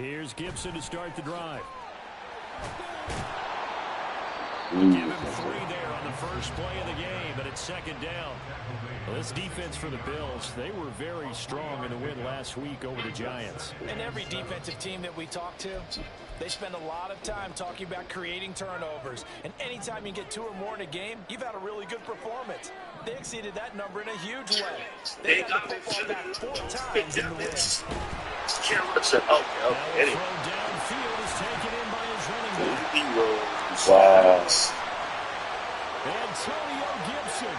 Here's Gibson to start the drive. Give him 3 there on the first play of the game, but it's second down. Well, this defense for the Bills, they were very strong in the win last week over the Giants. And every defensive team that we talk to, they spend a lot of time talking about creating turnovers. And anytime you get 2 or more in a game, you've had a really good performance. They exceeded that number in a huge way. They got the football back 4 times in the win. Anyway. Downfield is taken in by his running back. Wow. Antonio Gibson.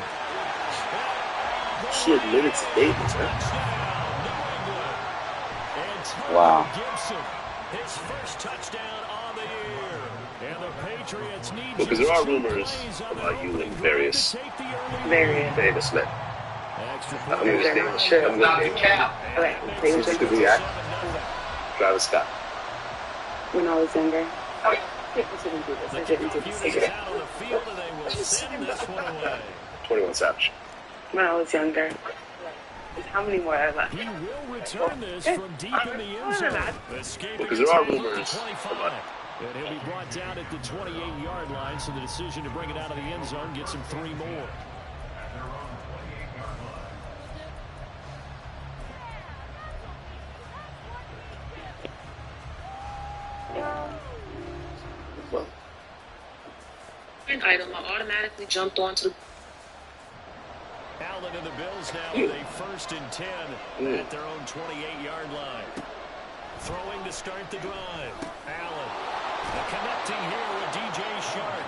She admitted to Davis, huh? Wow. Gibson, his first touchdown on the year. And the Patriots need because there are rumors about you and various famous men. I'm going to name Sure. I'm going to name Okay. This could be Travis Scott. When I was younger. Oh, I didn't do this. I didn't do this. 21 Savage. When I was younger. How many more are left? He will return this from deep in the end zone. Because there are rumors about it. And he'll be brought down at the 28-yard line, so the decision to bring it out of the end zone gets him 3 more. Well, an item, I automatically jumped onto the. Allen and the Bills now with a 1st and 10 at their own 28-yard line. Throwing to start the drive. Allen. Connecting here with DJ Shark.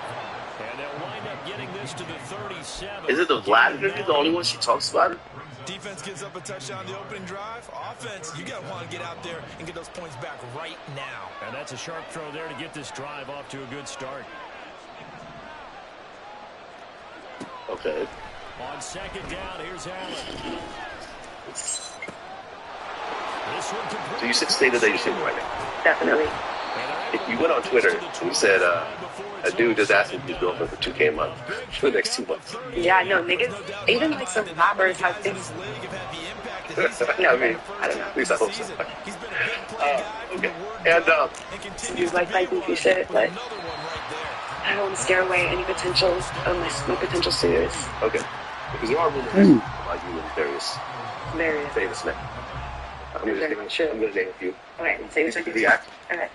And they'll wind up getting this to the 37. is it the Vlad interview, the only one she talks about it? Defense gives up a touchdown the opening drive. Offense, you got to want to get out there and get those points back right now. And that's a sharp throw there to get this drive off to a good start. Okay. On 2nd down, here's Allen. So you stated that you're single right now. Definitely. If you went on Twitter and you said a dude just asked me to be girlfriend for $2K a month for the next 2 months. Yeah, no, niggas, even like some rappers have things. Yeah, I mean, I don't know. At least I hope so. Okay. And, You like goofy shit, but I don't want to scare away any potential of my potential suitors. okay. Because there are rumors about you and various famous men. I'm going to name a few. Okay, say what The actor. Okay.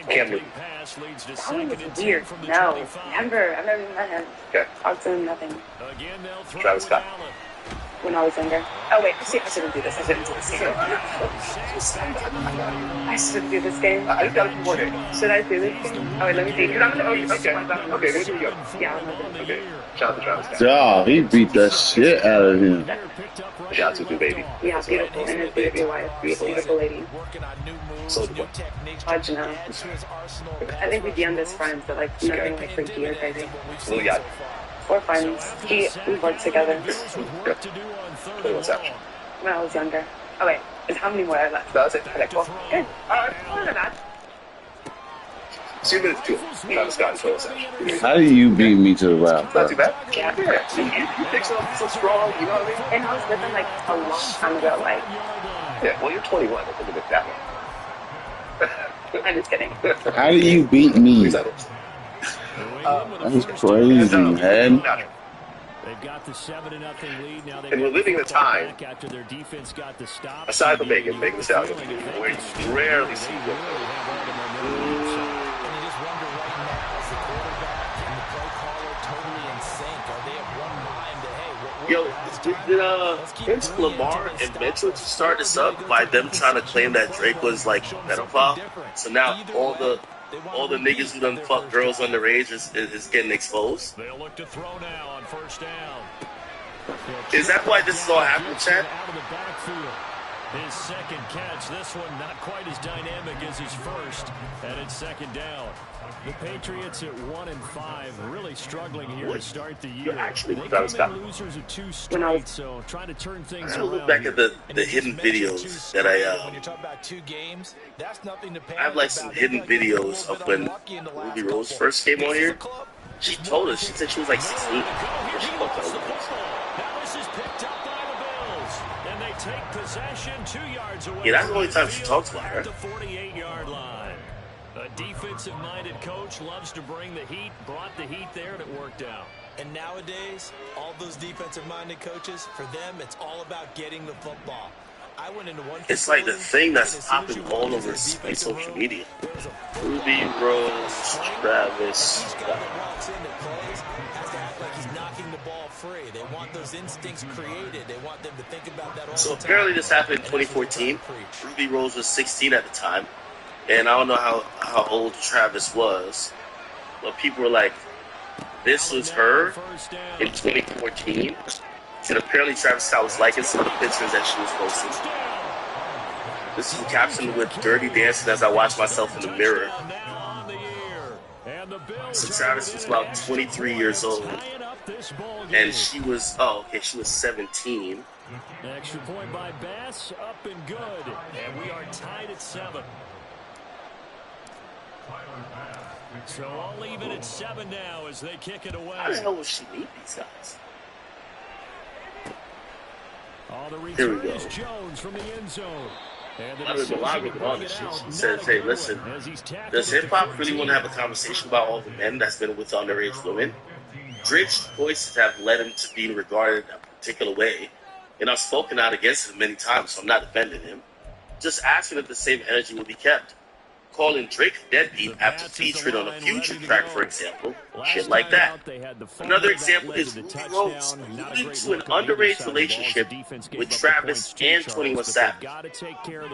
Cam Newton. That one was weird. No, never. I've never even met him. Okay. Talked to him, nothing. Travis Scott. When I was younger. Oh wait, see, I shouldn't do this. I shouldn't do this game. I shouldn't do this game. I just got a few more names. Should I do this game? Oh wait, let me see. Because I'm gonna. Okay, here we go. Yeah, I'm gonna. Okay. Shout out to Travis Scott. Dog, he beat the shit out of him. Shout out to the baby. Yeah, beautiful. And his beautiful wife. Beautiful lady. Soldier Boy. How'd you know? I think we'd be on this friends, but like nothing like freaky or crazy. Lil Yachty. We're friends. We worked together. 21 Savage. When I was younger. Oh wait, is how many more are left? That's it. Okay, cool. Good. Alright, not bad. So you minutes 2. Travis Scott and 21 Savage. How do you beat me to the rap? Not too bad. Yeah. You pick so strong, you know what I mean? And I was with him like a long time ago, like. Yeah, well, you're 21. I think it's that one. I'm just kidding. How do you beat me? Please, I don't. That's crazy, man. They've got the 7-0 lead now. And we're living in a time, after their defense got the stop. aside from Megan Thee Stallion, where you rarely see good. Yo, did Lamar and Mitchell start this up by them trying to claim that Drake was like pedophile? So now all the niggas who done fuck girls underage is getting exposed. They'll look to throw now on 1st down. Is that why this is all happening, Chad? Out of the backfield. His 2nd catch. This one not quite as dynamic as his first. And it's 2nd down. The Patriots at 1-5, really struggling here to start the year. Actually, they Travis Scott. losers of 2 straight, so trying to turn things I around. look back at the hidden videos that I have like some hidden videos of when Ruby Rose first came on here. She told us, she said she was like 16 when she fucked up. Now this is picked up by the Bills, and they take possession 2 yards away. Yeah, that's the only time she talks about her. At the 48-yard line. A defensive-minded coach loves to bring the heat, brought the heat there, and it worked out. And nowadays, all those defensive-minded coaches, for them, it's all about getting the football. I went into one. It's like the thing that's popping all over social media. Ruby Rose, Travis Scott. They want those instincts created. They want them to think about that all So the time. apparently this happened in 2014. Ruby Rose was 16 at the time. And I don't know how old Travis was. But people were like, this was her in 2014. And apparently Travis Scott was liking some of the pictures that she was posting. This is captioned with Dirty Dancing as I watch myself in the mirror. So Travis was about 23 years old. And she was, she was 17. Extra point by Bass, up and good. And we are tied at 7. So all even at 7 now as they kick it away. How the hell will she meet these guys? The Here we go. is Jones from the end zone. I was elaborating on this shit. She says, hey, listen, does hip-hop really want to have a conversation about all the men that's been with underage women? Drake's choices have led him to be regarded a particular way, and I've spoken out against him many times, so I'm not defending him. Just asking if the same energy will be kept. Calling Drake deadbeat after featuring on a Future track, for example. Shit like that. Another example is Ruby Rose alluding to an underage relationship with Travis and 21 Savage.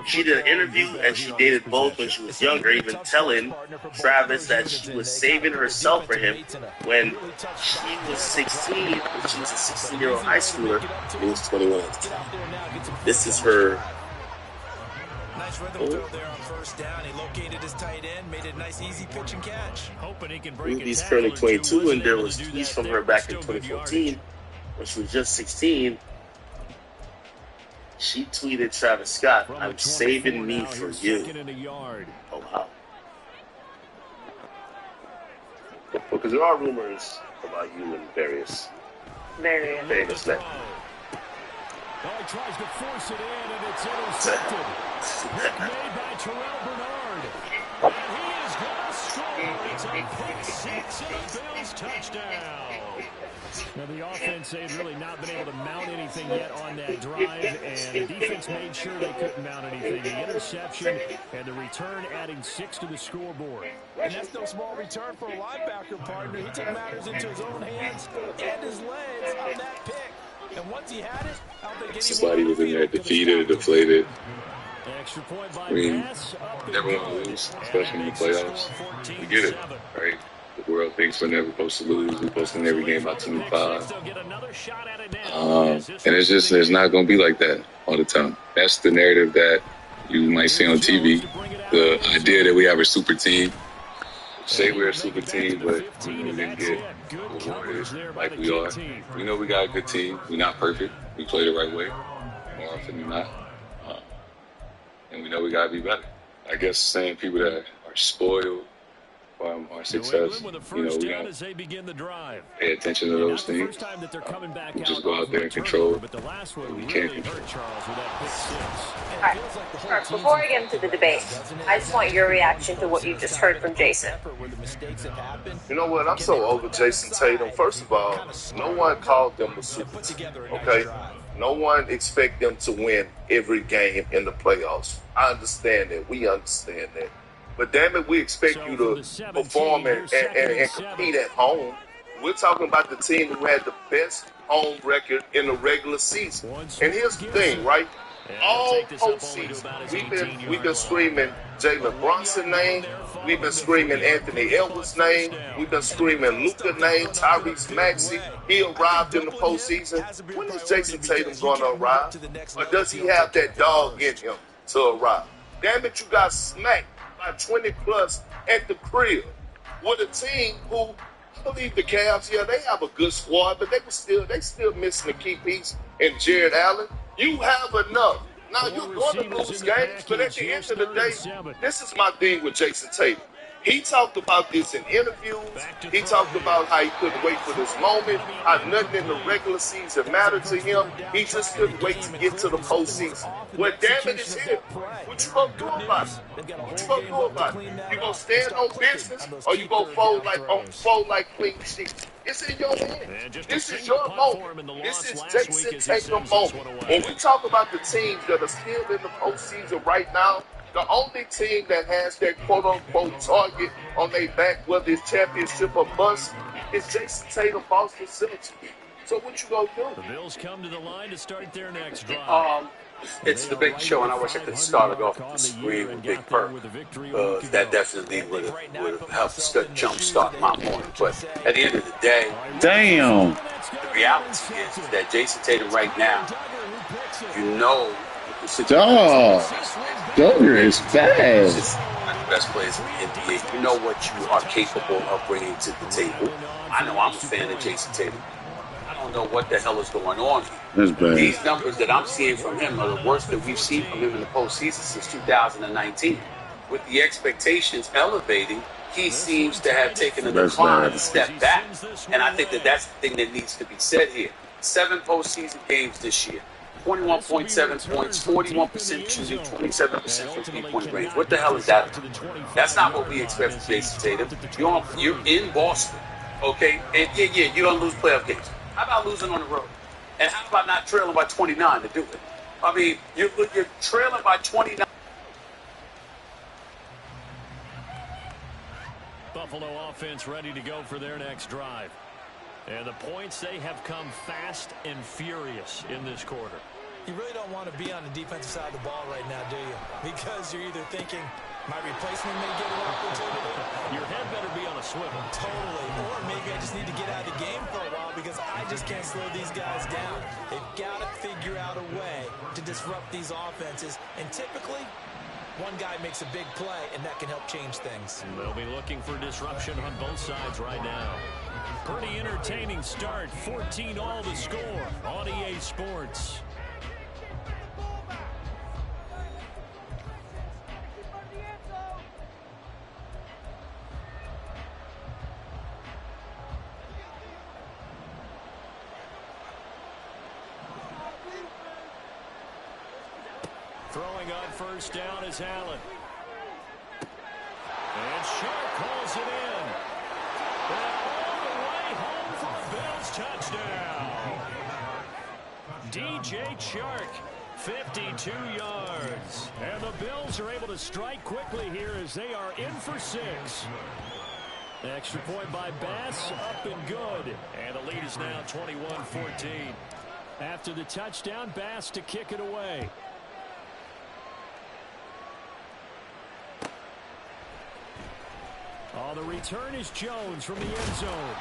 She did an interview and she dated both when she was younger, even telling Travis that she was saving herself for him when she was 16, when she was a 16-year-old high schooler, and he was 21 at the time. This is her. Nice rhythm throw there on first down. He located his tight end, made a nice easy pitch and catch. Hoping he can break Ruby's currently 22, and there was tweets from her back in 2014 when she was just 16. She tweeted Travis Scott, "I'm saving me for you." Oh wow! Because there are rumors about you and various famous men. He tries to force it in, and it's intercepted. Made by Terrell Bernard. And he is going to score. It's a pick six and a Bills touchdown. Now, the offense, they've really not been able to mount anything yet on that drive, and the defense made sure they couldn't mount anything. The interception and the return adding 6 to the scoreboard. And that's no small return for a linebacker, partner. He took matters into his own hands and his legs on that pick. And once he had it, I don't think somebody was in there defeated, deflated. Extra point by I mean, Bass, never want to lose, especially in the playoffs. We get it, right? The world thinks we're never supposed to lose. We're supposed to win every game by 25. And it's not going to be like that all the time. That's the narrative that you might see on TV. The idea that we have a super team. Say we're a super team, but we didn't get rewarded like we are. We know we got a good team. We're not perfect. We play the right way more often than not. And we know we got to be better. I guess saying people that are spoiled from our success, we don't pay attention to those things. We just go out there and control what we can control. All right, before I get into the debate, I just want your reaction to what you just heard from Jason. You know what? I'm so over Jason Tatum. First of all, no one called them a super team, okay? No one expect them to win every game in the playoffs. I understand that. We understand that. But damn it, we expect you to perform and compete at home. We're talking about the team who had the best home record in the regular season. And here's the thing, right? All postseason, we've been screaming Jalen Brunson name. We've been screaming Anthony Edwards name. We've been screaming Luka name, Tyrese Maxey. He arrived in the postseason. When is Jason Tatum going to arrive? Or does he have that dog in him to arrive? Damn it, you got smacked by 20 plus at the crib with a team who, I believe the Cavs, yeah, they have a good squad, but they still missing a key piece in Jared Allen. You have enough. Now, you're going to lose games, but at the end of the day, this is my thing with Jason Tatum. He talked about this in interviews. He talked about how he couldn't wait for this moment, how nothing in the regular season mattered to him. He just couldn't wait to get to the postseason. Well, damn it, it's here. What you gonna do about it? What you gonna do about it? You gonna stand on business, or you gonna fold like clean sheets? It's in your hand. This is your moment. This is Jason Tatum moment. When we talk about the teams that are still in the postseason right now, the only team that has that quote-unquote target on their back, whether it's championship or bust, is Jason Tatum, Boston Celtics. So what you gonna do? The Bills come to the line to start their next drive. It's the big show, and I wish I could start it off with the screen with Big Perk. That definitely would have helped jumpstart my morning. But at the end of the day, Damn. the reality is that Jason Tatum right now, you know, Dogger is fast. He's one of the best players in the NBA. You know what you are capable of bringing to the table. I know I'm a fan of Jason Tatum. I don't know what the hell is going on here. That's bad. These numbers that I'm seeing from him are the worst that we've seen from him in the postseason since 2019. With the expectations elevating, he seems to have taken a decline, a step back. And I think that that's the thing that needs to be said here. 7 postseason games this year. 21.7 points, 41% shooting, 27% from three-point range. What the hell is that? That's not what we expect from Jason Tatum. You're in Boston, okay? And yeah, you're going to lose playoff games. How about losing on the road? And how about not trailing by 29 to do it? I mean, you're trailing by 29. Buffalo offense ready to go for their next drive. And the points, they have come fast and furious in this quarter. You really don't want to be on the defensive side of the ball right now, do you? Because you're either thinking, my replacement may get an opportunity. Your head better be on a swivel. Totally. Or maybe I just need to get out of the game for a while because I just can't slow these guys down. They've got to figure out a way to disrupt these offenses. And typically, one guy makes a big play, and that can help change things. They'll be looking for disruption on both sides right now. Pretty entertaining start. 14 all to score on EA Sports. Throwing on first down is Allen. And Sharp calls it in. And all the way home for a Bills touchdown. DJ Chark, 52 yards. And the Bills are able to strike quickly here as they are in for 6. Extra point by Bass, up and good. And the lead is now 21-14. After the touchdown, Bass to kick it away. The return is Jones from the end zone.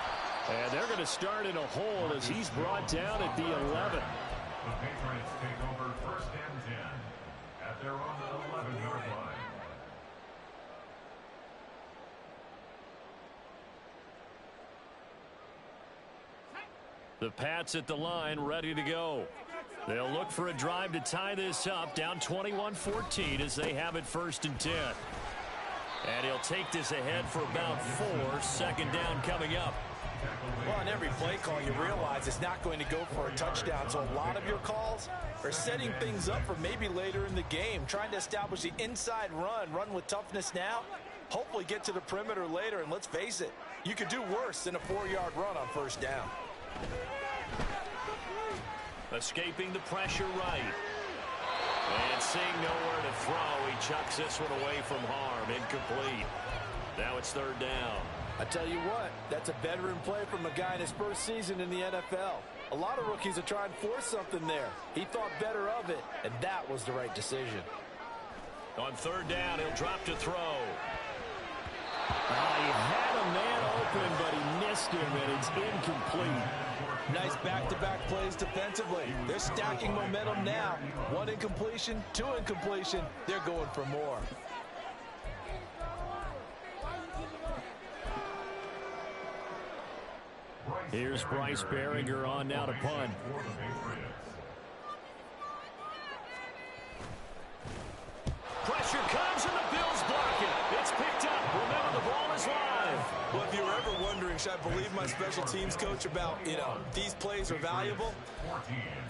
And they're going to start in a hole as he's brought down at the 11. The Patriots take over 1st and 10 at their own 11-yard line. The Pats at the line, ready to go. They'll look for a drive to tie this up, down 21-14 as they have it 1st and 10. And he'll take this ahead for about 4. 2nd down coming up. Well, on every play call, you realize it's not going to go for a touchdown. So a lot of your calls are setting things up for maybe later in the game, trying to establish the inside run with toughness now, hopefully get to the perimeter later. And let's face it, you could do worse than a 4-yard run on 1st down. Escaping the pressure right. And seeing nowhere to throw, he chucks this one away from harm. Incomplete. Now it's 3rd down. I tell you what, that's a veteran play from a guy in his 1st season in the NFL. A lot of rookies are trying to force something there. He thought better of it, and that was the right decision. On 3rd down, he'll drop to throw. He had a man open, but he missed him, and it's incomplete. Nice back-to-back plays defensively. They're stacking momentum now. 1 incompletion, 2 incompletion. They're going for more. Here's Bryce Baringer on now to punt. Pressure comes and the Bills block it. It's picked up. Remember, the ball Coach, I believe my special teams coach about, these plays are valuable.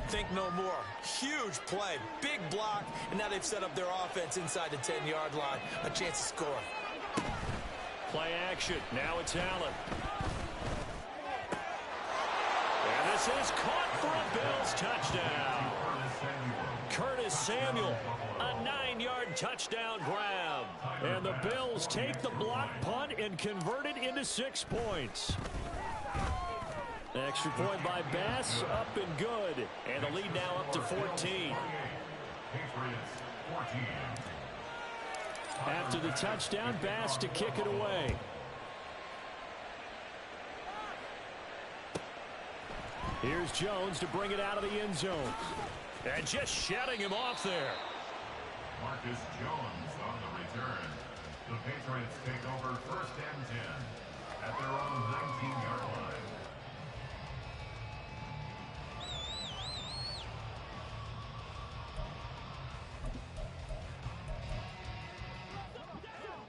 Think no more. Huge play, big block, and now they've set up their offense inside the 10-yard line. A chance to score. Play action. Now it's Allen. And this is caught for a Bills touchdown. Curtis Samuel, a 9-yard touchdown grab. And the Bills take the block punt and convert it into 6 points. Extra point by Bass, up and good. And the lead now up to 14. After the touchdown, Bass to kick it away. Here's Jones to bring it out of the end zone. And just shutting him off there. Marcus Jones on the return. The Patriots take over 1st and 10 at their own 19-yard line.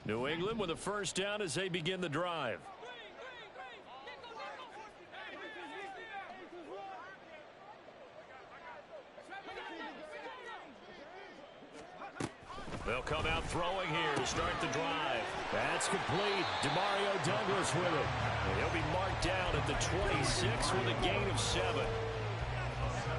New England with a first down as they begin the drive. They'll come out throwing here to start the drive. That's complete. Demario Douglas with it. And he'll be marked down at the 26 with a gain of 7.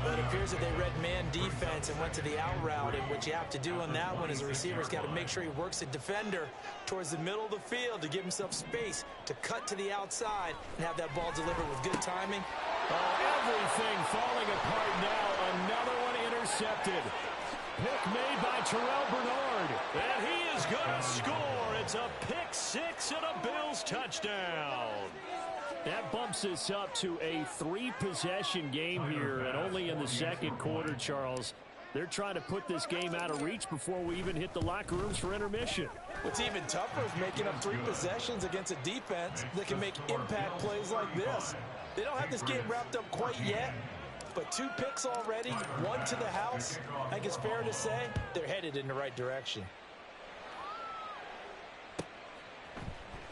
But it appears that they read man defense and went to the out route, and what you have to do on that one is the receiver's got to make sure he works the defender towards the middle of the field to give himself space to cut to the outside and have that ball delivered with good timing. Oh, everything falling apart now. Another one intercepted. Pick made by Terrell Bernard. And he is going to score. It's a pick 6 and a Bills touchdown. That bumps us up to a 3-possession game here, and only in the second quarter, Charles. They're trying to put this game out of reach before we even hit the locker rooms for intermission. What's even tougher is making up 3 possessions against a defense that can make impact plays like this. They don't have this game wrapped up quite yet, but 2 picks already, 1 to the house. I think it's fair to say they're headed in the right direction.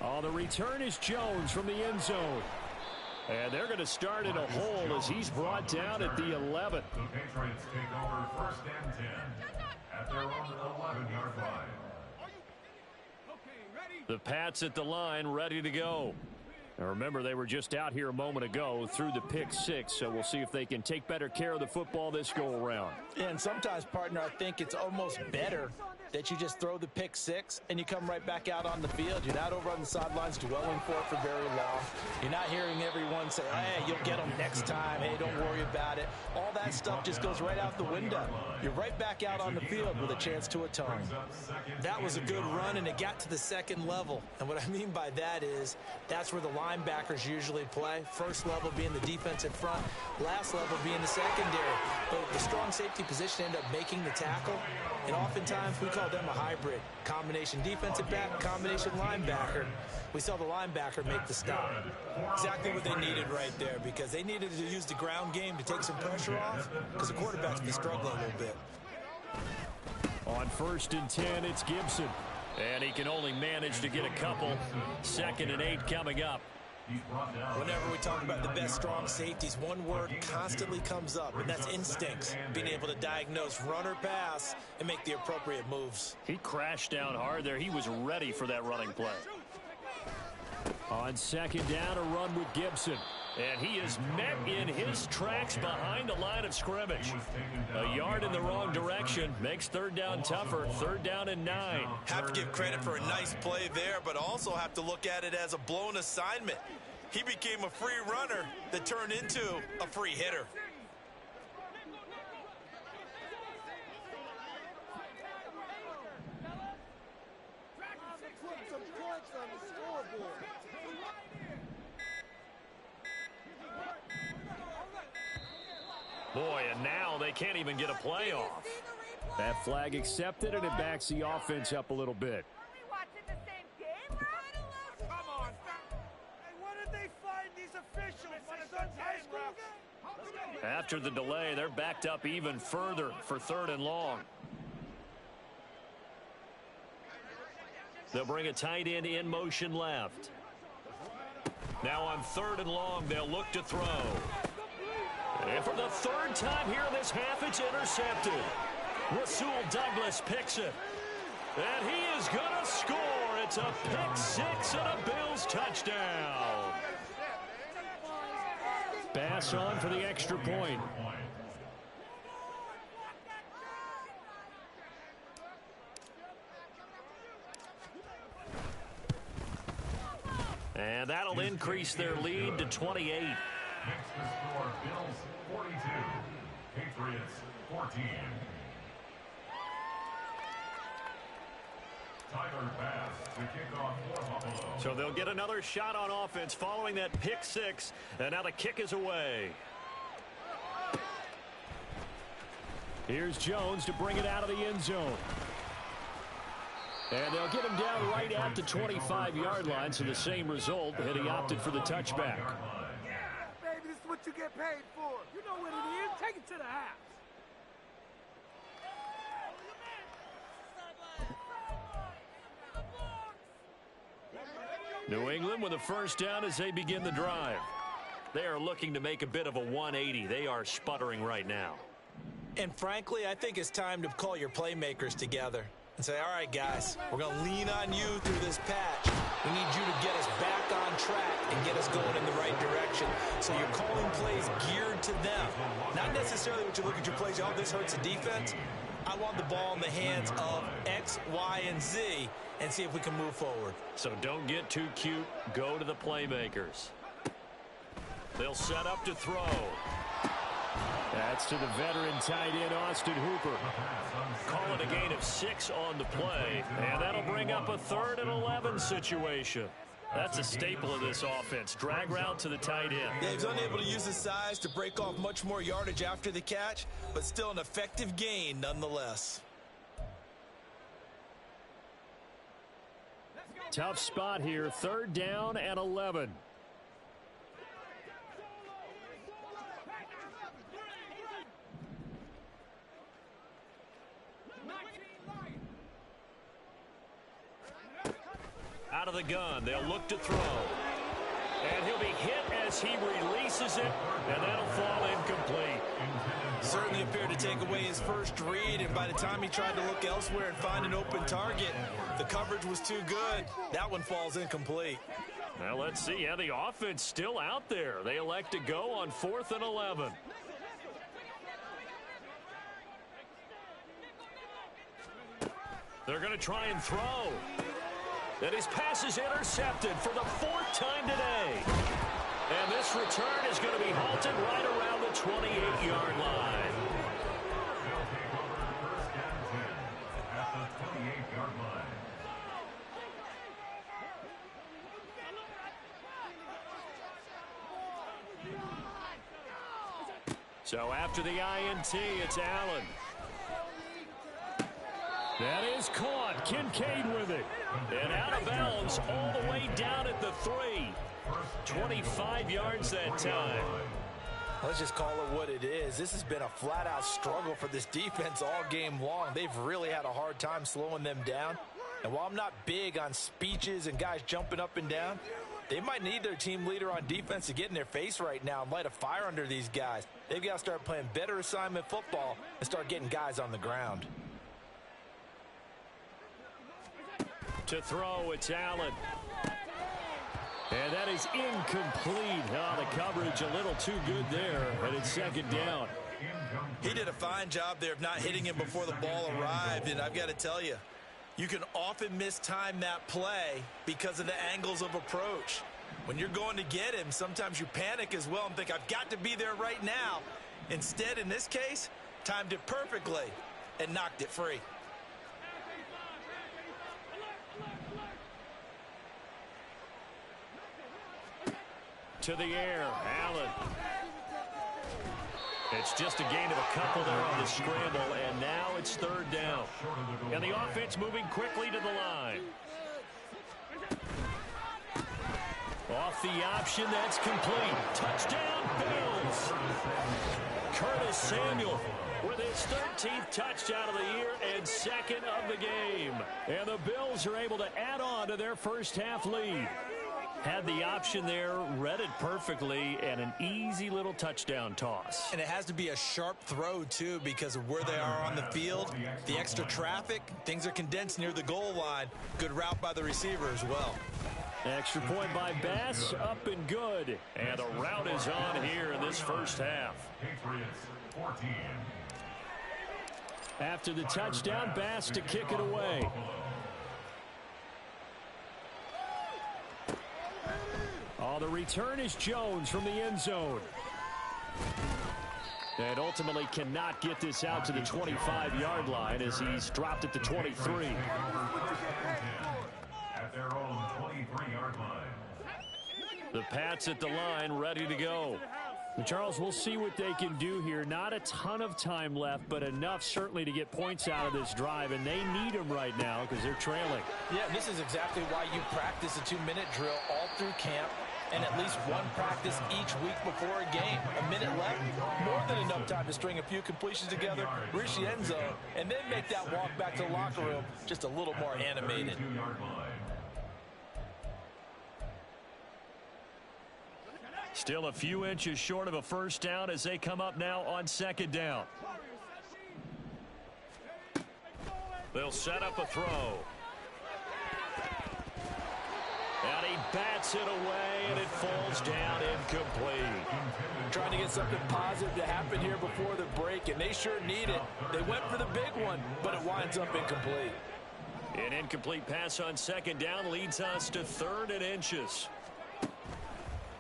On the return is Jones from the end zone. And they're going to start in a hole as he's brought down at the 11. The Patriots take over 1st and 10 at their own 11-yard line. The Pats at the line, ready to go. Now remember, they were just out here a moment ago through the pick 6, so we'll see if they can take better care of the football this go-around. And sometimes, partner, I think it's almost better that you just throw the pick 6 and you come right back out on the field. You're not over on the sidelines dwelling for it for very long. You're not hearing everyone say, hey, you'll get them next time. Hey, don't worry about it. All that stuff just goes right out the window. You're right back out on the field with a chance to atone. That was a good run, and it got to the second level. And what I mean by that is that's where the linebackers usually play. First level being the defensive front, last level being the secondary. But the strong safety position ended up making the tackle, and oftentimes we call them a hybrid. Combination defensive back, combination linebacker. We saw the linebacker make the stop. Exactly what they needed right there, because they needed to use the ground game to take some pressure off, because the quarterback's been struggling a little bit. On 1st and 10, it's Gibson. And he can only manage to get a couple. 2nd and 8 coming up. Whenever we talk about the best strong safeties, one word constantly comes up, and that's instincts. Being able to diagnose run or pass and make the appropriate moves. He crashed down hard there. He was ready for that running play. On 2nd down, a run with Gibson. And he is met in his tracks behind the line of scrimmage. A yard in the wrong direction makes 3rd down tougher. 3rd down and 9. Have to give credit for a nice play there, but also have to look at it as a blown assignment. He became a free runner that turned into a free hitter. Boy, and now they can't even get a play off. That flag accepted, and it backs the offense up a little bit. Come on. Hey, what did they find these officials? My son's high school game? After the delay, they're backed up even further for 3rd and long. They'll bring a tight end in motion left. Now on 3rd and long, they'll look to throw. And for the 3rd time here in this half, it's intercepted. Rasul Douglas picks it. And he is going to score. It's a pick 6 and a Bills touchdown. Pass on for the extra point. And that'll increase their lead to 28. Next to score, Bills 42, Patriots 14. Tyler Bass to kick off for Buffalo. So they'll get another shot on offense following that pick 6. And now the kick is away. Here's Jones to bring it out of the end zone. And they'll get him down right at the 25-yard line, so the same result, and he opted for the touchback. Yeah, baby, this is what you get paid for. You know what it is. Take it to the house. New England with a first down as they begin the drive. They are looking to make a bit of a 180. They are sputtering right now. And frankly, I think it's time to call your playmakers together and say, all right, guys, we're going to lean on you through this patch. We need you to get us back on track and get us going in the right direction. So you're calling plays geared to them. Not necessarily what you look at your plays, oh, this hurts the defense. I want the ball in the hands of X, Y, and Z and see if we can move forward. So don't get too cute. Go to the playmakers. They'll set up to throw. That's to the veteran tight end, Austin Hooper. Call it a gain of 6 on the play, and that'll bring up a 3rd and 11 situation. That's a staple of this offense. Drag route to the tight end. Yeah, he's unable to use his size to break off much more yardage after the catch, but still an effective gain nonetheless. Tough spot here, 3rd down and 11. Out of the gun, they'll look to throw. And he'll be hit as he releases it, and that'll fall incomplete. Certainly appeared to take away his first read, and by the time he tried to look elsewhere and find an open target, the coverage was too good. That one falls incomplete. Now let's see. Yeah, the offense still out there. They elect to go on 4th and 11. They're going to try and throw. And his pass is intercepted for the 4th time today. And this return is going to be halted right around the 28-yard line. They'll take over first and 10 at the 28-yard line. So after the INT, it's Allen. That is caught. Kincaid with it. And out of bounds all the way down at the 3. 25 yards that time. Let's just call it what it is. This has been a flat-out struggle for this defense all game long. They've really had a hard time slowing them down. And while I'm not big on speeches and guys jumping up and down, they might need their team leader on defense to get in their face right now and light a fire under these guys. They've got to start playing better assignment football and start getting guys on the ground. To throw, it's Allen. And that is incomplete. Oh, the coverage a little too good there, and it's 2nd down. He did a fine job there of not hitting him before the ball arrived, and I've got to tell you, you can often mistime that play because of the angles of approach. When you're going to get him, sometimes you panic as well and think, I've got to be there right now. Instead, in this case, timed it perfectly and knocked it free. To the air, Allen. It's just a gain of a couple there on the scramble, and now it's 3rd down. And the offense moving quickly to the line. Off the option, that's complete. Touchdown, Bills. Curtis Samuel with his 13th touchdown of the year and 2nd of the game. And the Bills are able to add on to their first half lead. Had the option there, read it perfectly, and an easy little touchdown toss. And it has to be a sharp throw, too, because of where they are on the field, the extra traffic, things are condensed near the goal line. Good route by the receiver as well. Extra point by Bass, up and good. And the route is on here in this first half. Patriots 14. After the touchdown, Bass to kick it away. Oh, the return is Jones from the end zone. And ultimately cannot get this out to the 25-yard line as he's dropped at the 23. At their own 23-yard line. The Pats at the line, ready to go. And Charles, we'll see what they can do here. Not a ton of time left, but enough certainly to get points out of this drive, and they need them right now because they're trailing. Yeah, this is exactly why you practice a 2-minute drill all through camp and at least one practice each week before a game. A minute left, more than enough time to string a few completions together, reach the end zone, and then make that walk back to the locker room just a little more animated. Still a few inches short of a first down as they come up now on second down. They'll set up a throw. And he bats it away, and it falls down incomplete. Trying to get something positive to happen here before the break, and they sure need it. They went for the big one, but it winds up incomplete. An incomplete pass on second down leads us to 3rd and inches.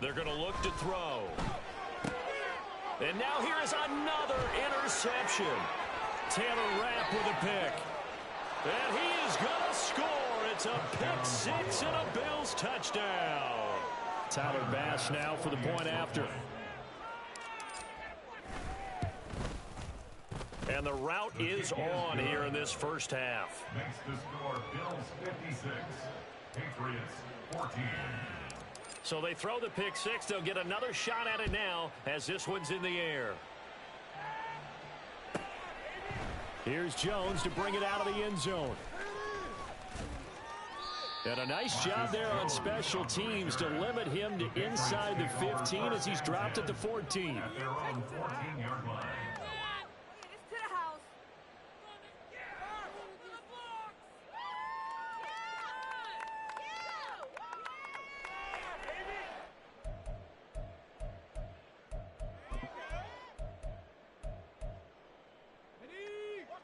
They're going to look to throw. And now here is another interception. Taylor Rapp with a pick. And he is going to score. It's a pick six and a Bills touchdown. Tyler Bass now for the point after. And the route is on here in this first half. Makes the score Bills 56, Patriots 14. So they throw the pick six. They'll get another shot at it now as this one's in the air. Here's Jones to bring it out of the end zone. And a nice job there on special teams to limit him to inside the 15 as he's dropped at the 14. At their own 14-yard line.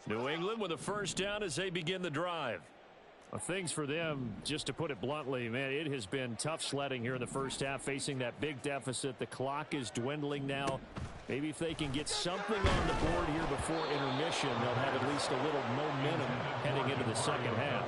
New England with a first down as they begin the drive. Well, things for them, just to put it bluntly, man, it has been tough sledding here in the first half, facing that big deficit. The clock is dwindling now. Maybe if they can get something on the board here before intermission, they'll have at least a little momentum heading into the second half.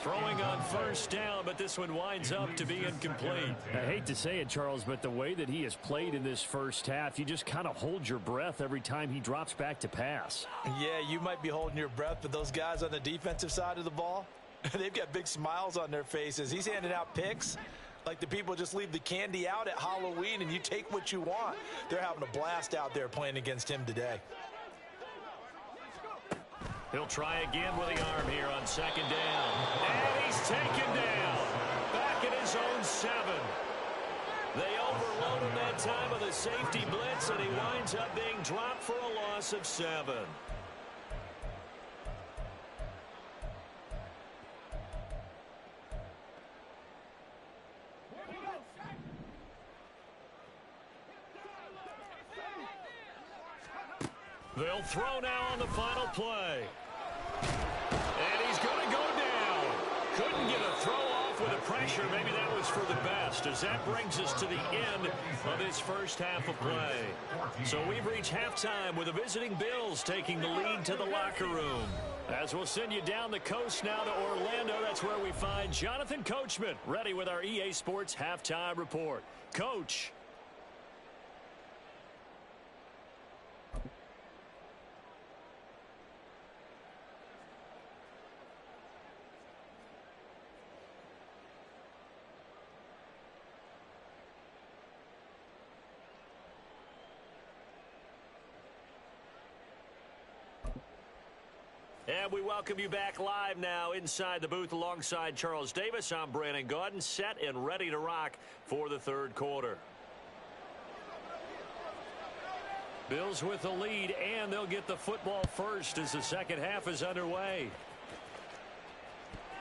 Throwing on first down, but this one winds up to be incomplete. I hate to say it, Charles, but the way that he has played in this first half, you just kind of hold your breath every time he drops back to pass. Yeah, you might be holding your breath, but those guys on the defensive side of the ball, they've got big smiles on their faces. He's handing out picks like the people just leave the candy out at Halloween and you take what you want. They're having a blast out there playing against him today. He'll try again with the arm here on second down. And he's taken down. Back at his own 7. They overload him that time with a safety blitz, and he winds up being dropped for a loss of 7. They'll throw now on the final play. And he's going to go down. Couldn't get a throw off with the pressure. Maybe that was for the best, as that brings us to the end of this first half of play. So we've reached halftime with the visiting Bills taking the lead to the locker room. As we'll send you down the coast now to Orlando, that's where we find Jonathan Coachman ready with our EA Sports Halftime Report. Coach. And we welcome you back live now inside the booth alongside Charles Davis. I'm Brandon Gaudin, set and ready to rock for the third quarter. Bills with the lead, and they'll get the football first as the second half is underway.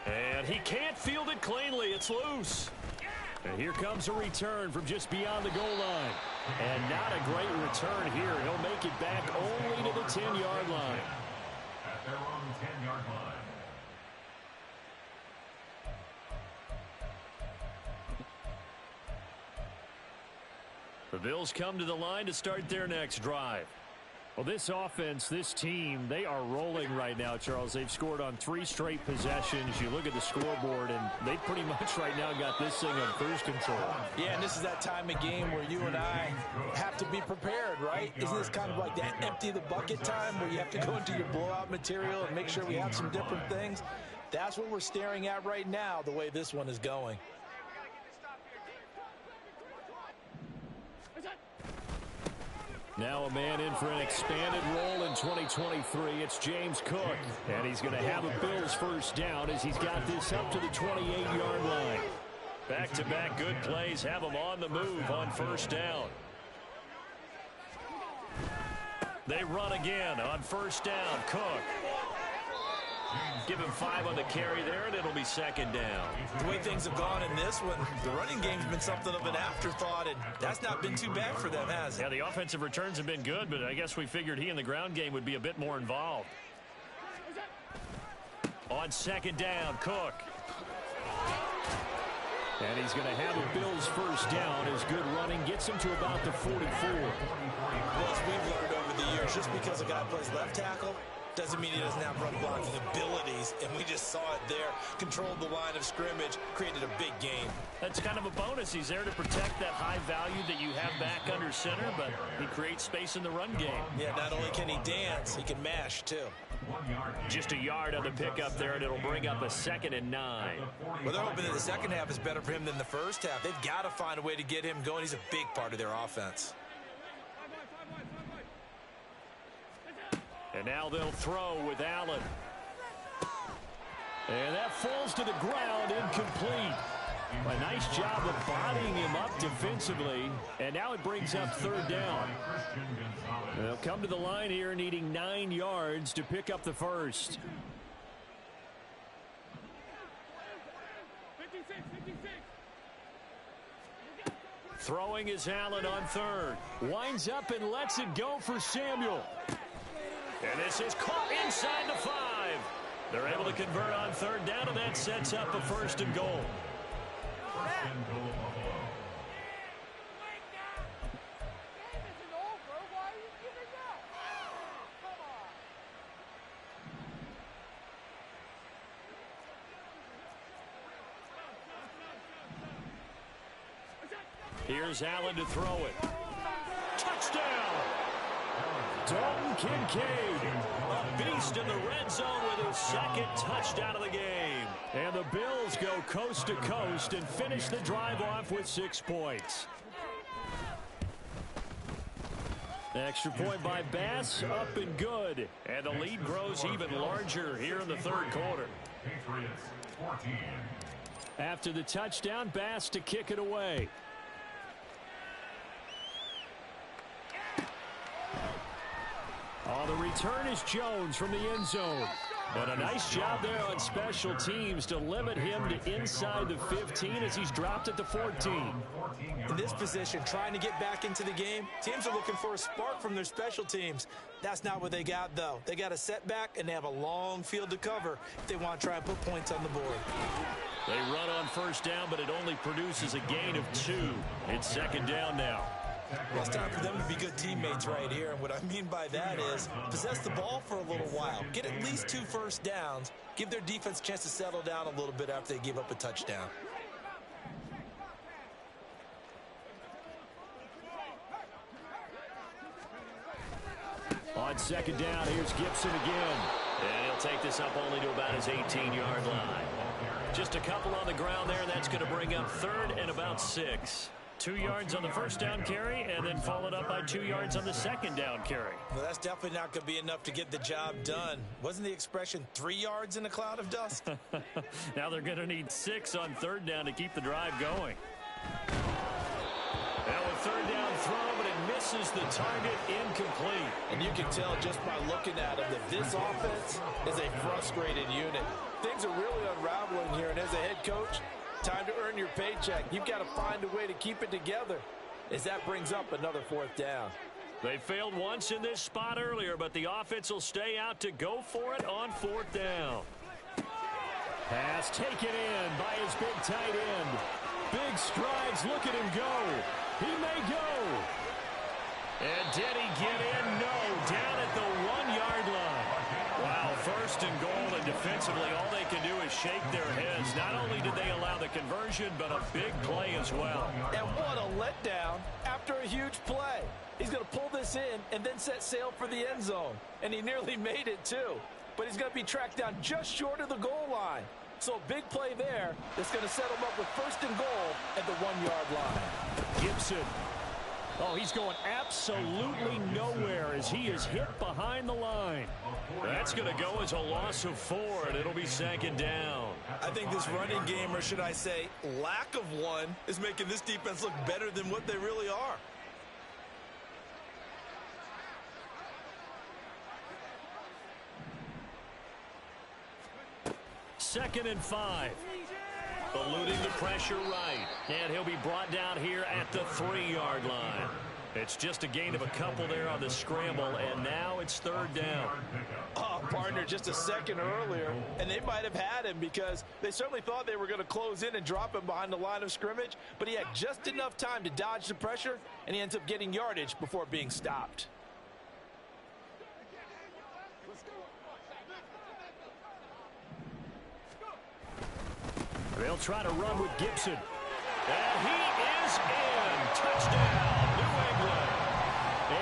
And he can't field it cleanly. It's loose. And here comes a return from just beyond the goal line. And not a great return here. He'll make it back only to the 10-yard line. At their own 10-yard line. The Bills come to the line to start their next drive. Well, this offense, this team, they are rolling right now, Charles. They've scored on 3 straight possessions. You look at the scoreboard, and they pretty much right now got this thing on cruise control. Yeah, and this is that time of game where you and I have to be prepared, right? Isn't this kind of like that empty the bucket time where you have to go into your blowout material and make sure we have some different things? That's what we're staring at right now, the way this one is going. Now a man in for an expanded role in 2023. It's James Cook. And he's going to have a Bills first down as he's got this up to the 28-yard line. Back-to-back good plays have him on the move on first down. They run again on first down. Cook. Give him 5 on the carry there, and it'll be second down. The way things have gone in this one, the running game's been something of an afterthought, and that's not been too bad for them, has it? Yeah, the offensive returns have been good, but I guess we figured he in the ground game would be a bit more involved. On second down, Cook. And he's going to have a Bills first down as good running gets him to about the 44. Well, as we've learned over the years, just because a guy plays left tackle doesn't mean he doesn't have run blocking abilities, and we just saw it there. Controlled the line of scrimmage, created a big gain. That's kind of a bonus. He's there to protect that high value that you have back under center, but he creates space in the run game. Yeah, not only can he dance, he can mash, too. Just a yard on the pickup there, and it'll bring up a 2nd and 9. Well, they're hoping that the second half is better for him than the first half. They've got to find a way to get him going. He's a big part of their offense. And now they'll throw with Allen. And that falls to the ground, incomplete. A nice job of bodying him up defensively. And now it brings up third down. They'll come to the line here needing 9 yards to pick up the first. 56. Throwing is Allen on third. Winds up and lets it go for Samuel. And this is caught inside the 5. They're able to convert on third down, and that sets up a 1st and goal. First and goal, Buffalo. Here's Allen to throw it. Touchdown! Dalton Kincaid, a beast in the red zone with his 2nd touchdown of the game. And the Bills go coast to coast and finish the drive off with 6 points. Extra point by Bass, up and good. And the lead grows even larger here in the third quarter. Patriots 14. After the touchdown, Bass to kick it away. The return is Jones from the end zone. And a nice job there on special teams to limit him to inside the 15 as he's dropped at the 14. In this position, trying to get back into the game, teams are looking for a spark from their special teams. That's not what they got, though. They got a setback, and they have a long field to cover if they want to try and put points on the board. They run on first down, but it only produces a gain of 2. It's second down now. Well, it's time for them to be good teammates right here. And what I mean by that is possess the ball for a little while. Get at least 2 first downs. Give their defense a chance to settle down a little bit after they give up a touchdown. On second down, here's Gibson again. And he'll take this up only to about his 18-yard line. Just a couple on the ground there, and that's going to bring up 3rd and about 6. 2 yards on the first down carry, and then followed up by 2 yards on the second down carry. Well, that's definitely not going to be enough to get the job done. Wasn't the expression 3 yards in a cloud of dust? Now they're going to need 6 on third down to keep the drive going. Now a third down throw, but it misses the target, incomplete. And you can tell just by looking at him that this offense is a frustrated unit. Things are really unraveling here, and as a head coach, time to earn your paycheck. You've got to find a way to keep it together as that brings up another fourth down. They failed once in this spot earlier, but the offense will stay out to go for it on fourth down. Pass taken in by his big tight end. Big strides. Look at him go. He may go. And did he get in? No. Down at the 1-yard line. Wow, first and goal, and defensively all they can do is shake their heads. Not only did they allow the conversion, but a big play as well. And what a letdown after a huge play. He's going to pull this in and then set sail for the end zone. And he nearly made it too. But he's going to be tracked down just short of the goal line. So a big play there that's going to set him up with first and goal at the 1-yard line. Gibson. Oh, he's going absolutely nowhere as he is hit behind the line. That's going to go as a loss of 4, and it'll be second down. I think this running game, or should I say lack of one, is making this defense look better than what they really are. Second and 5. Eluding the pressure right. And he'll be brought down here at the 3-yard line. It's just a gain of a couple there on the scramble, and now it's third down. Oh, partner, just a second earlier, and they might have had him because they certainly thought they were going to close in and drop him behind the line of scrimmage, but he had just enough time to dodge the pressure, and he ends up getting yardage before being stopped. They'll try to run with Gibson. And he is in. Touchdown, New England.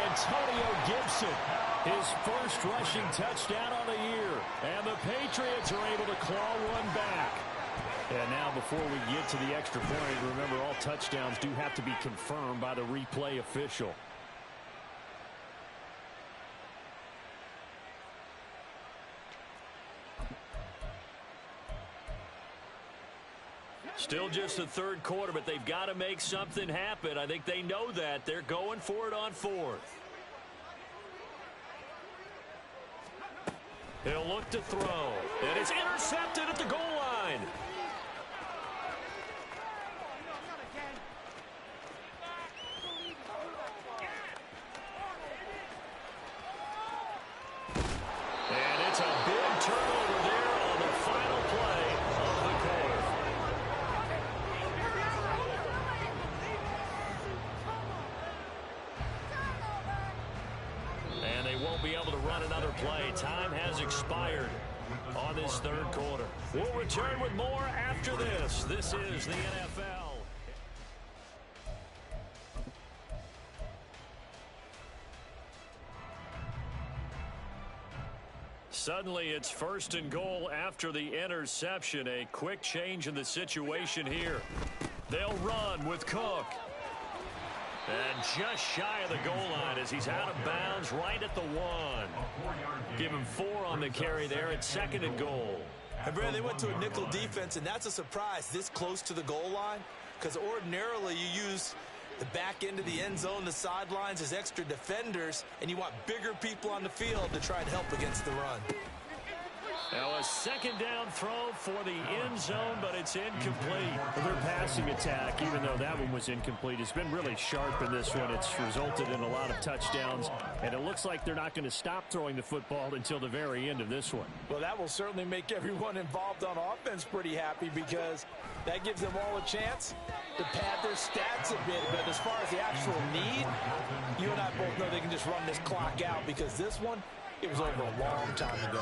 Antonio Gibson, his first rushing touchdown on the year. And the Patriots are able to claw one back. And now before we get to the extra point, remember all touchdowns do have to be confirmed by the replay official. Still just the third quarter, but they've got to make something happen. I think they know that. They're going for it on fourth. He'll look to throw. And it's intercepted at the goal line. And it's a big turnover there on the final play of the quarter. And they won't be able to run another play. Time has expired on this third quarter. We'll return with more after this. This is the NFL. Suddenly it's first and goal after the interception. A quick change in the situation here. They'll run with Cook. And just shy of the goal line as he's out of bounds right at the 1. Give him 4 on the carry there at second and goal. And Brad, they went to a nickel defense, and that's a surprise this close to the goal line, because ordinarily you use the back end of the end zone, the sidelines as extra defenders, and you want bigger people on the field to try and help against the run. Now a second down throw for the end zone, but it's incomplete. Their passing attack, even though that one was incomplete, has been really sharp in this one. It's resulted in a lot of touchdowns, and it looks like they're not going to stop throwing the football until the very end of this one. Well, that will certainly make everyone involved on offense pretty happy, because that gives them all a chance to pad their stats a bit. But as far as the actual need, you and I both know they can just run this clock out, because this one, it was over a long time ago.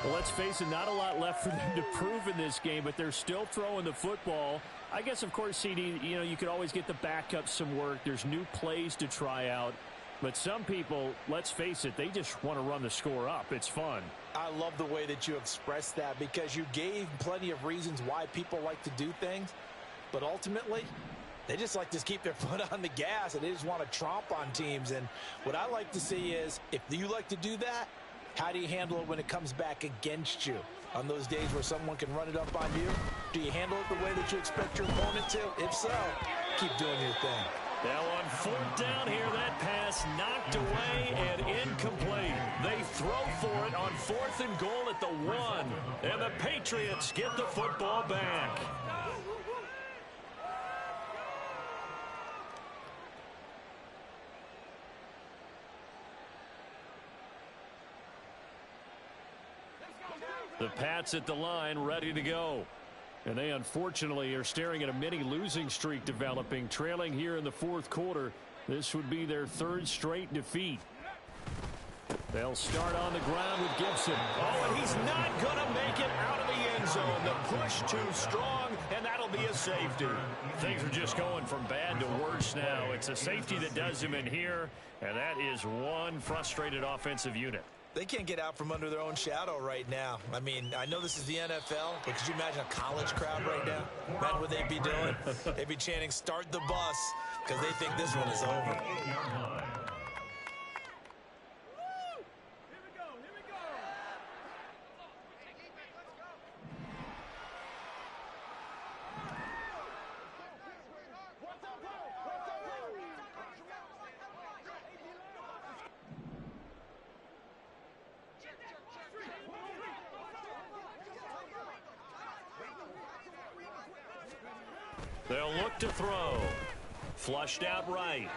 Well, let's face it, not a lot left for them to prove in this game, but they're still throwing the football. I guess, of course, CD, you could always get the backup some work. There's new plays to try out. But some people, let's face it, they just want to run the score up. It's fun. I love the way that you expressed that, because you gave plenty of reasons why people like to do things. But ultimately, They just like to keep their foot on the gas, and they just want to tromp on teams. And what I like to see is, if you like to do that, how do you handle it when it comes back against you? On those days where someone can run it up on you, do you handle it the way that you expect your opponent to? If so, keep doing your thing. Now on 4th down here, that pass knocked away and incomplete. They throw for it on 4th and goal at the 1. And the Patriots get the football back. The Pats at the line, ready to go. And they unfortunately are staring at a mini losing streak developing, trailing here in the 4th quarter. This would be their 3rd straight defeat. They'll start on the ground with Gibson. Oh, and he's not going to make it out of the end zone. The push too strong, and that'll be a safety. Things are just going from bad to worse now. It's a safety that does him in here, and that is one frustrated offensive unit. They can't get out from under their own shadow right now. I mean, I know this is the NFL, but could you imagine a college crowd right now? Imagine what they'd be doing. They'd be chanting, "Start the bus," because they think this one is over. They'll look to throw. Flushed out right.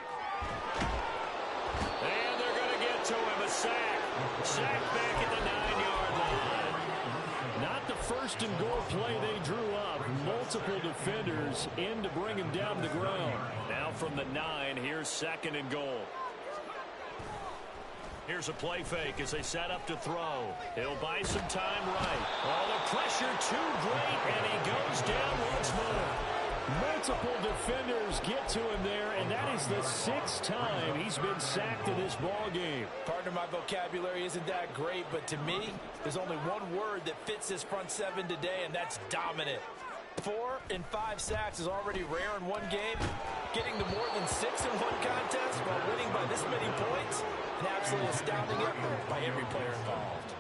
And they're going to get to him. A sack. Sack back at the 9-yard line. Not the 1st and goal play they drew up. Multiple defenders in to bring him down to the ground. Now from the 9, here's 2nd and goal. Here's a play fake as they set up to throw. He'll buy some time right. Oh, the pressure too great, and he goes down once more. Multiple defenders get to him there, and that is the 6th time he's been sacked in this ball game. Partner, my vocabulary isn't that great, but to me, there's only one word that fits this front 7 today, and that's dominant. 4 and 5 sacks is already rare in one game. Getting to more than 6 in one contest while winning by this many points, an absolutely astounding effort by every player involved.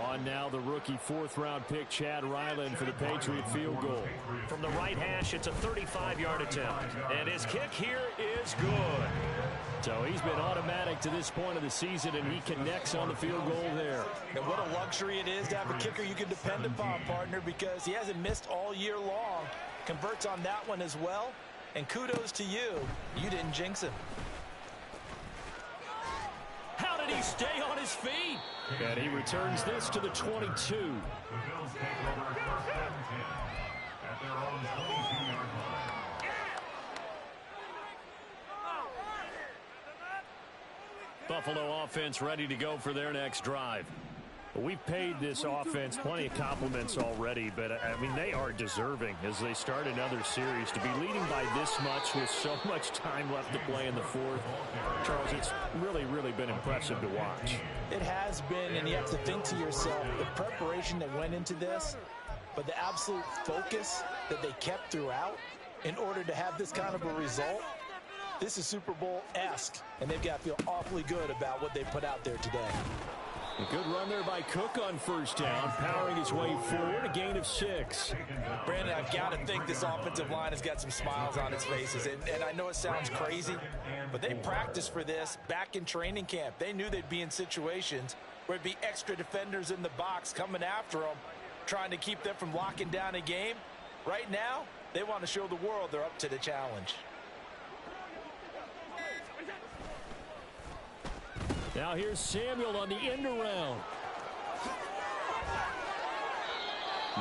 On now the rookie 4th-round pick, Chad Ryland, for the Patriot field goal. From the right hash, it's a 35-yard attempt. And his kick here is good. So he's been automatic to this point of the season, and he connects on the field goal there. And what a luxury it is to have a kicker you can depend upon, partner, because he hasn't missed all year long. Converts on that one as well. And kudos to you. You didn't jinx him. How did he stay on his feet? And he returns this to the 22. The Bills take over 1st and 10 at their own 22-yard line. Buffalo offense ready to go for their next drive. We've paid this offense plenty of compliments already, but, I mean, they are deserving as they start another series. To be leading by this much with so much time left to play in the 4th, Charles, it's really, really been impressive to watch. It has been, and you have to think to yourself, the preparation that went into this, but the absolute focus that they kept throughout in order to have this kind of a result. This is Super Bowl-esque, and they've got to feel awfully good about what they put out there today. A good run there by Cook on 1st down, powering his way forward, a gain of 6. Brandon, I've got to think this offensive line has got some smiles on its faces, and I know it sounds crazy, but they practiced for this back in training camp. They knew they'd be in situations where it'd be extra defenders in the box coming after them, trying to keep them from locking down a game. Right now, they want to show the world they're up to the challenge. Now here's Samuel on the end around.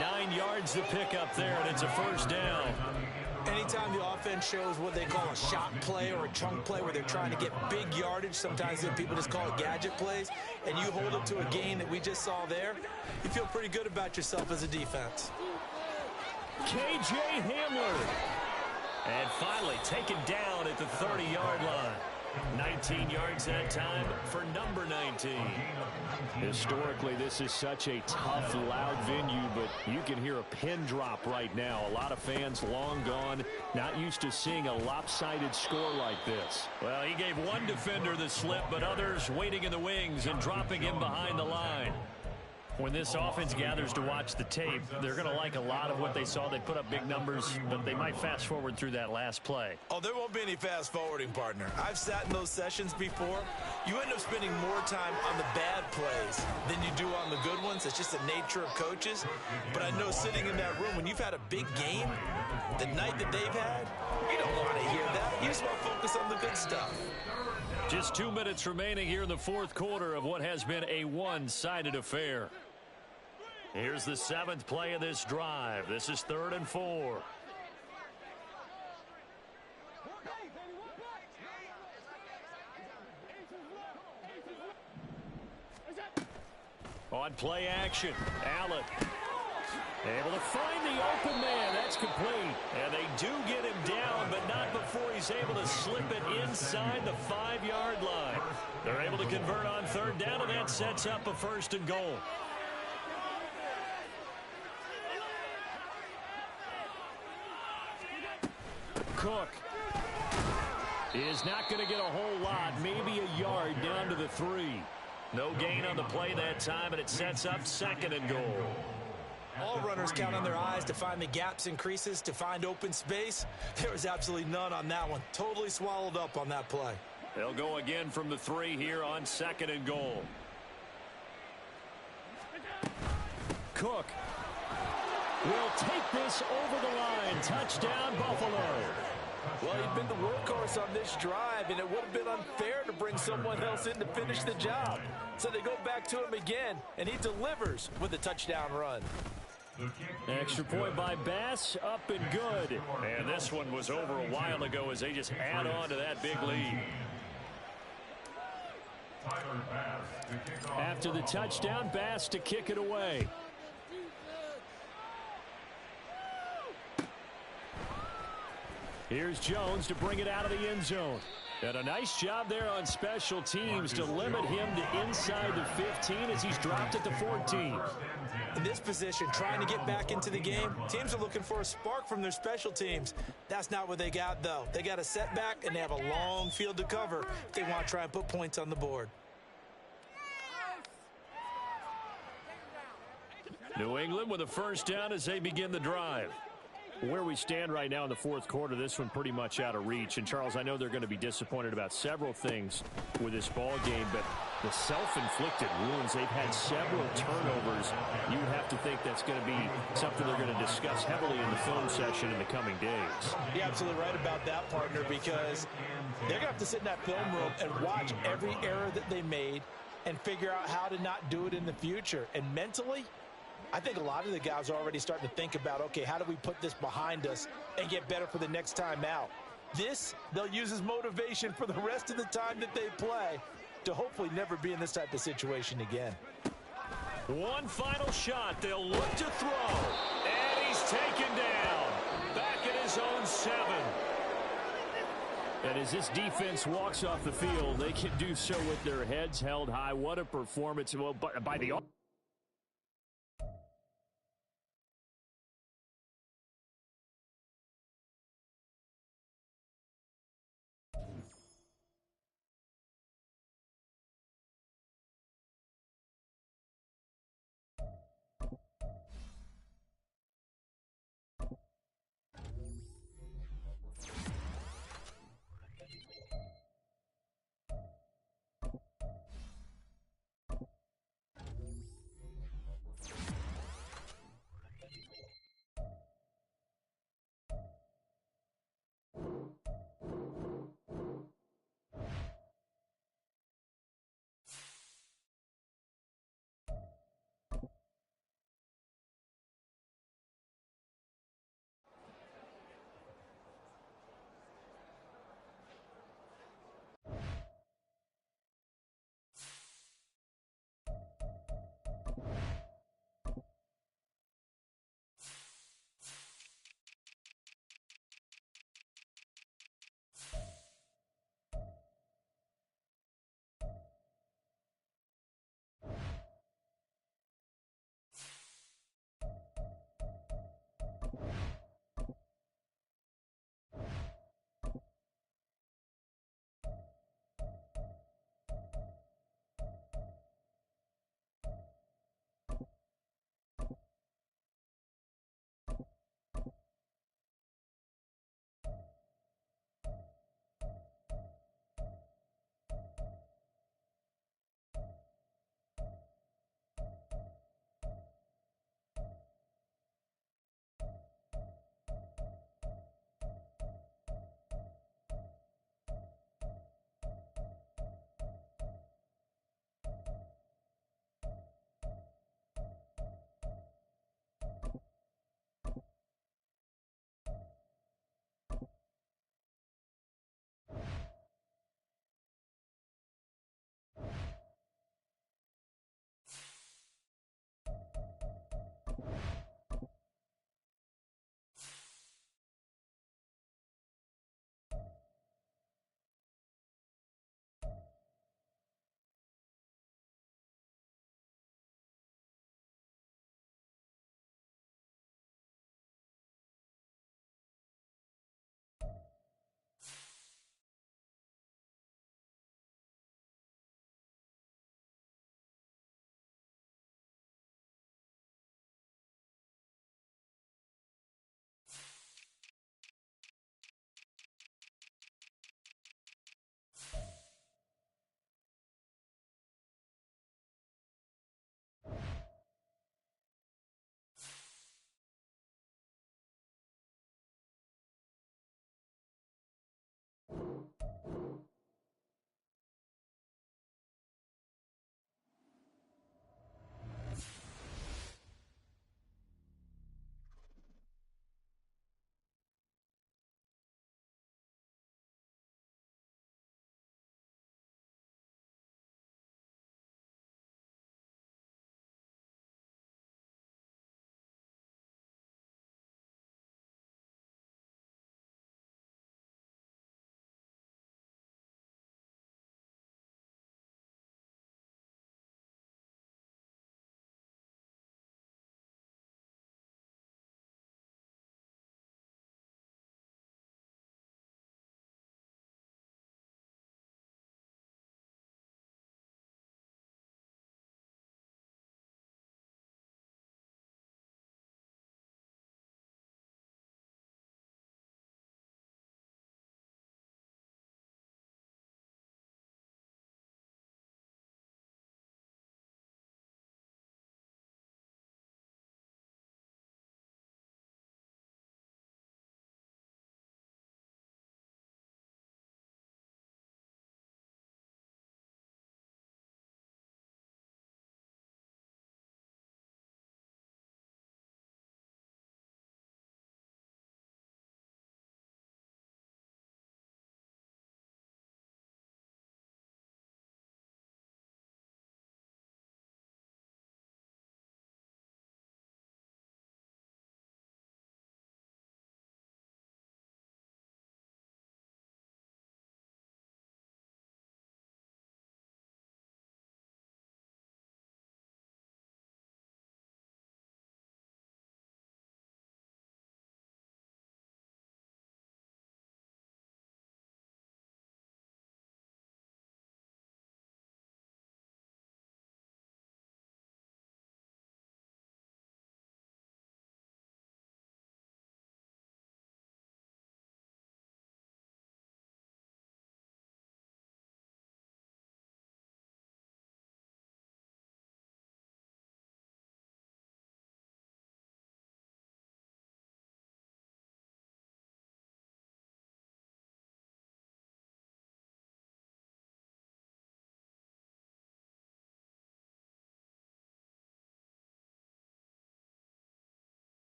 9 yards to pick up there, and it's a 1st down. Anytime the offense shows what they call a shot play or a chunk play where they're trying to get big yardage, sometimes people just call it gadget plays, and you hold it to a gain that we just saw there, you feel pretty good about yourself as a defense. KJ Hamler. And finally taken down at the 30-yard line. 19 yards that time for number 19. 19. Historically, this is such a tough, loud venue, but you can hear a pin drop right now. A lot of fans long gone, not used to seeing a lopsided score like this. Well, he gave one defender the slip, but others waiting in the wings and dropping him behind the line. When this offense gathers to watch the tape, they're going to like a lot of what they saw. They put up big numbers, but they might fast forward through that last play. Oh, there won't be any fast forwarding, partner. I've sat in those sessions before. You end up spending more time on the bad plays than you do on the good ones. It's just the nature of coaches. But I know sitting in that room, when you've had a big game, the night that they've had, you don't want to hear that. You just want to focus on the good stuff. Just 2 minutes remaining here in the fourth quarter of what has been a one-sided affair. Here's the 7th play of this drive. This is 3rd and 4. On play action, Allen able to find the open man. That's complete. And they do get him down, but not before he's able to slip it inside the 5-yard line. They're able to convert on 3rd down, and that sets up a 1st and goal. Cook is not going to get a whole lot, maybe a yard down to the 3. No gain on the play that time, and it sets up 2nd and goal. All runners count on their eyes to find the gaps and creases, to find open space. There was absolutely none on that one. Totally swallowed up on that play. They'll go again from the 3 here on 2nd and goal. Cook will take this over the line. Touchdown, Buffalo. Well, he'd been the workhorse on this drive, and it would have been unfair to bring someone else in to finish the job. So they go back to him again, and he delivers with a touchdown run. Extra point by Bass, up and good. And this one was over a while ago as they just add on to that big lead. After the touchdown, Bass to kick it away. Here's Jones to bring it out of the end zone. And a nice job there on special teams to limit him to inside the 15 as he's dropped at the 14. In this position, trying to get back into the game, teams are looking for a spark from their special teams. That's not what they got, though. They got a setback, and they have a long field to cover if they want to try and put points on the board. New England with a 1st down as they begin the drive. Where we stand right now in the fourth quarter, this one pretty much out of reach. And, Charles, I know they're going to be disappointed about several things with this ball game, but the self-inflicted wounds, they've had several turnovers. You would have to think that's going to be something they're going to discuss heavily in the film session in the coming days. You're absolutely right about that, partner, because they're going to have to sit in that film room and watch every error that they made and figure out how to not do it in the future. And mentally, I think a lot of the guys are already starting to think about, okay, how do we put this behind us and get better for the next time out? This, they'll use as motivation for the rest of the time that they play to hopefully never be in this type of situation again. One final shot. They'll look to throw. And he's taken down. Back at his own 7. And as this defense walks off the field, they can do so with their heads held high. What a performance by the